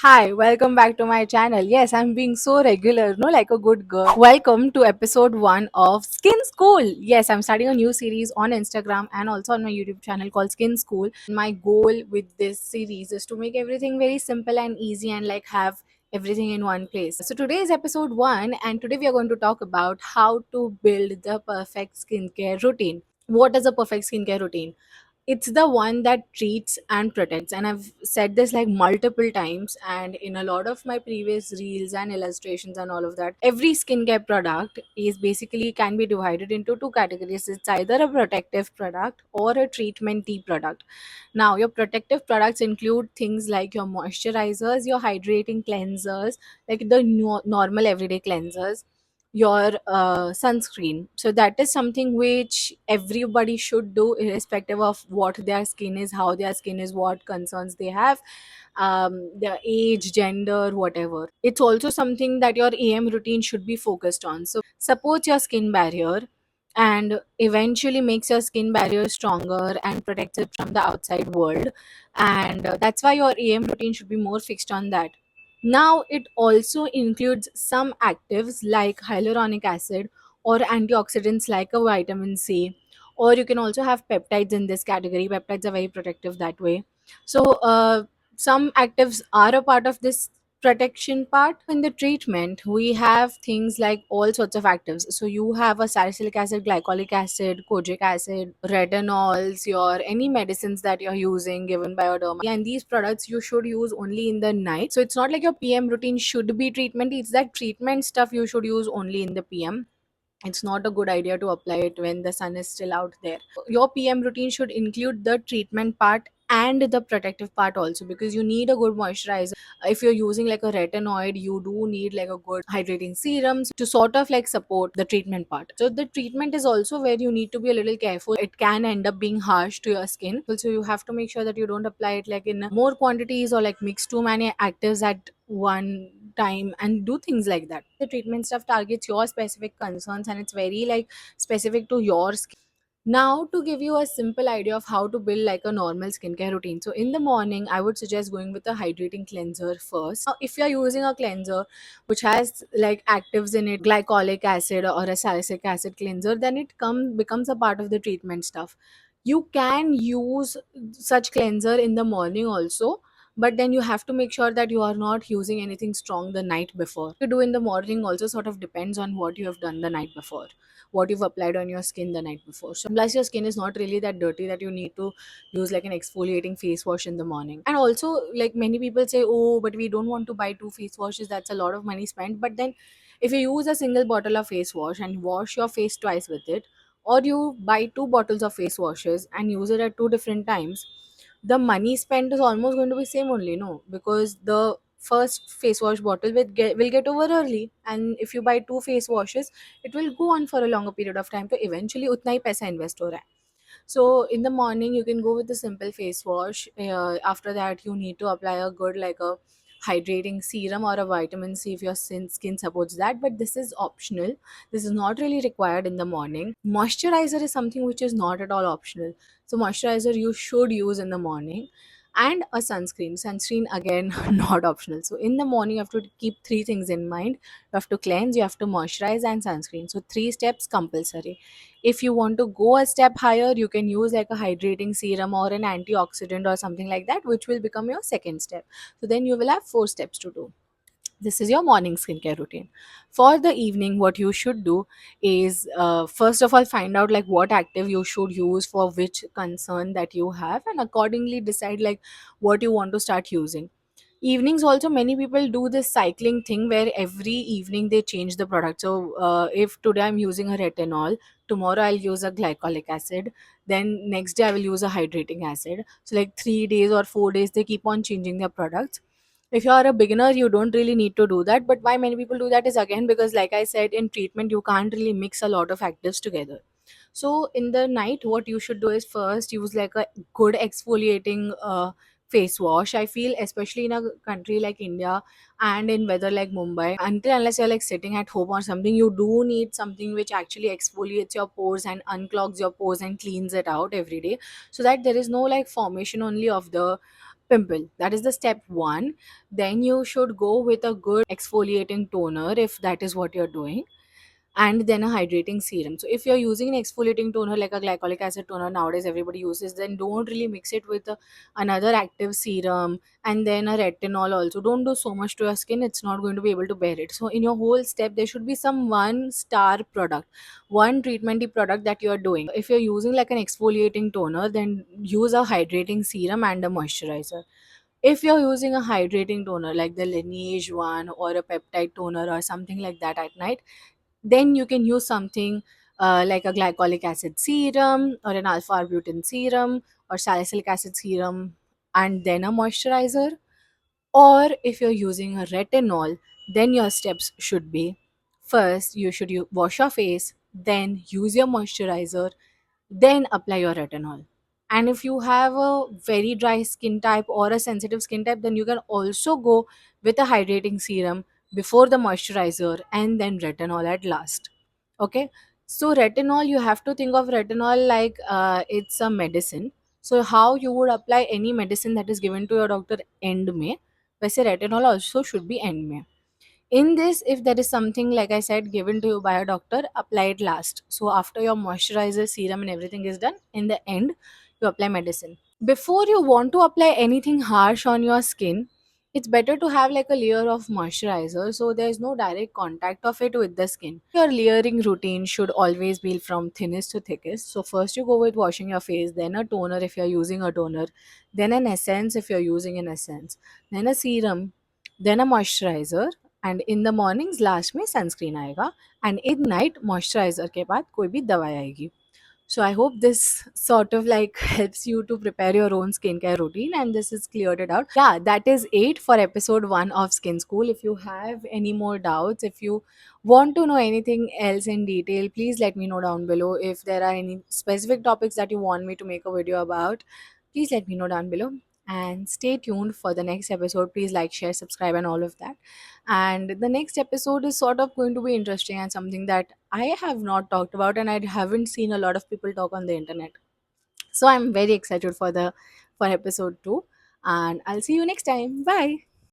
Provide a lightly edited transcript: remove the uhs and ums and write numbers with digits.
Hi, welcome back to my channel. Yes, I'm being so regular, no, like a good girl. Welcome to episode 1 of Skin School. Yes, I'm starting a new series on Instagram and also on my YouTube channel called Skin School. My goal with this series is to make everything very simple and easy and like have everything in one place. So today is episode 1 and today we are going to talk about how to build the perfect skincare routine. What is a perfect skincare routine? It's the one that treats and protects, and I've said this like multiple times and in a lot of my previous reels and illustrations and all of that. Every skincare product is basically can be divided into two categories. It's either a protective product or a treatment tea product. Now your protective products include things like your moisturizers, your hydrating cleansers, like the normal everyday cleansers, your sunscreen. So that is something which everybody should do irrespective of what their skin is, how their skin is, what concerns they have, their age, gender, whatever. It's also something that your am routine should be focused on. So supports your skin barrier and eventually makes your skin barrier stronger and protects it from the outside world. And that's why your am routine should be more fixed on that. Now, it also includes some actives like hyaluronic acid or antioxidants like a vitamin C, or you can also have peptides in this category. Peptides are very protective that way. So, some actives are a part of this protection part. In the treatment, we have things like all sorts of actives. So you have a salicylic acid, glycolic acid, kojic acid, retinols, your any medicines that you're using given by your derma, and these products you should use only in the night. So it's not like your PM routine should be treatment, it's that treatment stuff you should use only in the PM. It's not a good idea to apply it when the sun is still out there. Your PM routine should include the treatment part and the protective part also, because you need a good moisturizer. If you're using like a retinoid, you do need like a good hydrating serums to sort of like support the treatment part. So the treatment is also where you need to be a little careful. It can end up being harsh to your skin, so you have to make sure that you don't apply it like in more quantities or like mix too many actives at one time and do things like that. The treatment stuff targets your specific concerns and it's very like specific to your skin. Now, to give you a simple idea of how to build like a normal skincare routine. So, in the morning, I would suggest going with a hydrating cleanser first. Now, if you're using a cleanser which has like actives in it, glycolic acid or a salicylic acid cleanser, then it becomes a part of the treatment stuff. You can use such cleanser in the morning also, but then you have to make sure that you are not using anything strong the night before. You do in the morning also sort of depends on what you have done the night before, what you've applied on your skin the night before. So plus your skin is not really that dirty that you need to use like an exfoliating face wash in the morning. And also, like many people say, oh, but we don't want to buy two face washes, that's a lot of money spent. But then if you use a single bottle of face wash and wash your face twice with it, or you buy two bottles of face washes and use it at two different times, the money spent is almost going to be same only, no, because the first face wash bottle will get over early, and if you buy two face washes, it will go on for a longer period of time, so eventually उतना ही पैसा invest हो रहा है. So in the morning you can go with a simple face wash. After that you need to apply a good like a hydrating serum or a vitamin C if your skin supports that, but this is optional. This is not really required in the morning. Moisturizer is something which is not at all optional, so moisturizer you should use in the morning. And a sunscreen again not optional. So in the morning you have to keep three things in mind. You have to cleanse, you have to moisturize, and sunscreen. So three steps compulsory. If you want to go a step higher, you can use like a hydrating serum or an antioxidant or something like that, which will become your second step. So then you will have four steps to do. This is your morning skincare routine. For the evening, what you should do is first of all find out like what active you should use for which concern that you have, and accordingly decide like what you want to start using. Evenings also, many people do this cycling thing where every evening they change the product. So if today I'm using a retinol, tomorrow I'll use a glycolic acid, then next day I will use a hydrating acid. So like 3 days or 4 days they keep on changing their products. If you are a beginner, you don't really need to do that, but why many people do that is again because like I said, in treatment you can't really mix a lot of actives together. So in the night, what you should do is first use like a good exfoliating face wash. I feel especially in a country like India and in weather like Mumbai, until unless you're like sitting at home or something, you do need something which actually exfoliates your pores and unclogs your pores and cleans it out every day, so that there is no like formation only of the pimple. That is the step 1. Then you should go with a good exfoliating toner if that is what you're doing, and then a hydrating serum. So if you're using an exfoliating toner like a glycolic acid toner nowadays everybody uses, then don't really mix it with another active serum and then a retinol also. Don't do so much to your skin, it's not going to be able to bear it. So in your whole step there should be some one star product, one treatmenty product that you're doing. If you're using like an exfoliating toner, then use a hydrating serum and a moisturizer. If you're using a hydrating toner like the Lineage one or a peptide toner or something like that at night, then you can use something like a glycolic acid serum or an alpha arbutin serum or salicylic acid serum and then a moisturizer. Or if you're using a retinol, then your steps should be: first, you should wash your face, then use your moisturizer, then apply your retinol. And if you have a very dry skin type or a sensitive skin type, then you can also go with a hydrating serum before the moisturizer and then retinol at last. Okay, so retinol, you have to think of retinol like it's a medicine. So how you would apply any medicine that is given to your doctor end में, वैसे retinol also should be end में. In this, if there is something like I said given to you by a doctor, apply it last. So after your moisturizer, serum and everything is done, in the end you apply medicine. Before you want to apply anything harsh on your skin, it's better to have like a layer of moisturizer so there's no direct contact of it with the skin. Your layering routine should always be from thinnest to thickest. So first you go with washing your face, then a toner if you're using a toner, then an essence if you're using an essence, then a serum, then a moisturizer, and in the mornings last में sunscreen आएगा, and in night moisturiser के बाद कोई भी दवाई आएगी. So I hope this sort of like helps you to prepare your own skincare routine and this is cleared it out. Yeah, that is it for episode 1 of Skin School. If you have any more doubts, if you want to know anything else in detail, please let me know down below. If there are any specific topics that you want me to make a video about, please let me know down below. And stay tuned for the next episode. Please like, share, subscribe, and all of that. And the next episode is sort of going to be interesting and something that I have not talked about and I haven't seen a lot of people talk on the internet. So I'm very excited for episode 2, and I'll see you next time. Bye.